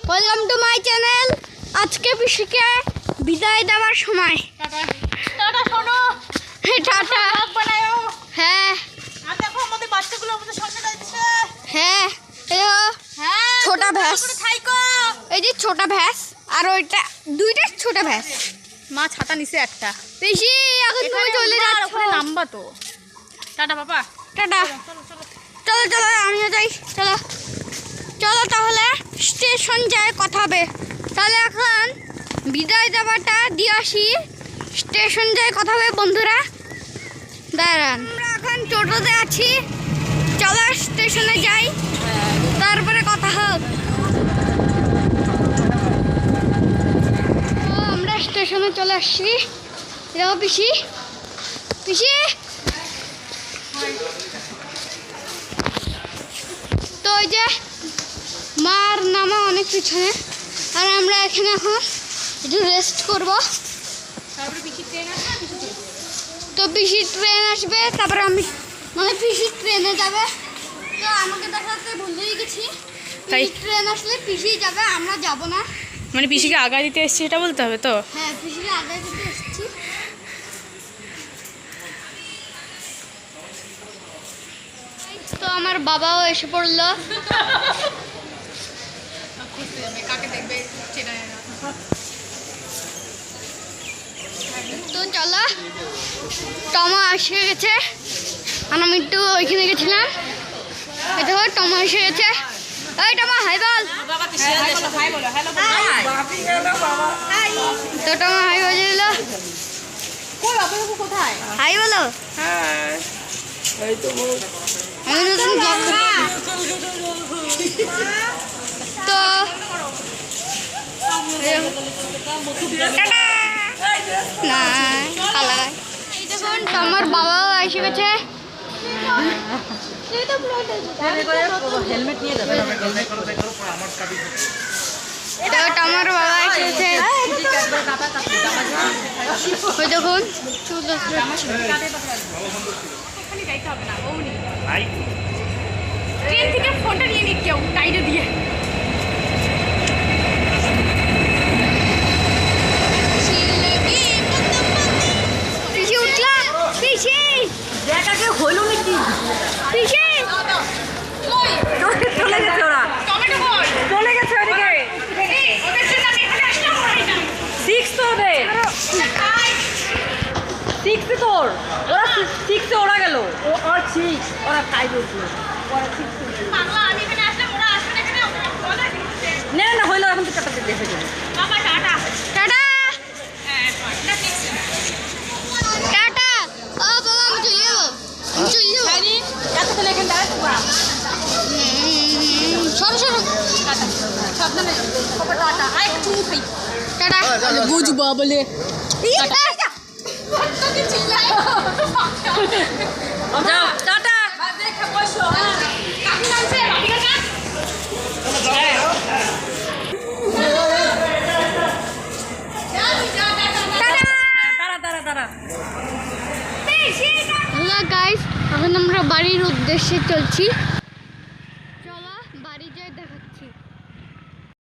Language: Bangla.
Welcome to my channel. আজকে পিসিকে বিদায় দেওয়ার সময়। টাটা টাটা শোনো, টাটা বানায়ো। হ্যাঁ আর দেখো আমাদের বাচ্চাগুলো আমাদের সামনে যাচ্ছে। হ্যাঁ হ্যাঁ ছোটা ভ্যাস, থাইকো। এই যে ছোটা ভ্যাস আর ওইটা দুইটা ছোটা ভ্যাস। মা ছাতা নিছে একটা। পিসি এখন তুমি চলে যাচ্ছ। ওখানে নামবা তো। টাটা বাবা। টাটা চলো চলো আমিও যাই। চলো চলো তাহলে স্টেশন যায় কথা হবে। তাহলে এখন বিদায় দেওয়াটা দিয়ে আসি, স্টেশন যায় কথা হবে বন্ধুরা। দাঁড়ান, আমরা এখন টোটোতে আছি, চলো স্টেশনে যাই, তারপরে কথা হোক। তো আমরা স্টেশনে চলে আসছি। দেখো পিসি পিসি তো ওই যে মার নামা অনেক পিছনে, আর আমরা এখানে এখন একটু রেস্ট করবো। তারপরে পিসি ট্রেন আসবে। তো পিসি ট্রেন আসবে, তারপরে আমি মানে পিসি ট্রেনে যাবে। তো আমাকে দেখাতে ভুলেই গেছি, তাই ট্রেন আসলে পিসি যাবে, আমরা যাব না। মানে পিসিকে আগা দিতে এসেছি এটা বলতে হবে তো। হ্যাঁ পিসিকে আগে দিতে এসেছি। তো আমার বাবাও এসে পড়লো। তো চলো, টমা এসে গেছে, আর আমি একটু ওইখানে গেছিলাম। এই দেখো টমা এসে গেছে। এই টমা হাই বল। তো টমা হাই বলে দিল। হাই বলো। আমি নতুন ব্লগ তো না কালা। এই দেখুন আমার বাবাও এসে গেছে। আমার বাবা এসে গেছে। ওই দেখুন ট্রেন থেকে ফোনটা নিয়ে নিক কেউ টাইটে দিয়ে। পিসি উঠলা। পিসি দেখাকে হইলো নাকি? পিসি চলে গেছে ওরা। টমেটো কই? চলে গেছে ওদিকে। ওদের জন্য আমি এখানে আসলাম না। 6 তো ওদের। 6 তোর। ওরা 6 এ ওরা গেল। ওরা 6 ওরা 5 হয়েছিল। ওরা 6 বাংলা আমি এখানে আসলাম, ওরা আসবে না এখানে। ওরা না না হইলো, এখন তো টাটা দেখে যাবে। বাবা টাটা টাটা হ্যাঁ না ঠিক আছে। টাটা। ও বাবা আমি চলে যাবো, আমি চলে যাবো। জানি এতক্ষণ এখানে দাঁড়াতে বা সরো সরো। টাটা সাবধানে বাবা টাটা। আই একটু খাই টাটা বুঝবা বলে যাও টাটা। দেখে বসো কাকি নামছে বাড়ি কাকা। হ্যালো গাইস, এখন আমরা বাড়ির উদ্দেশ্যে চলছি।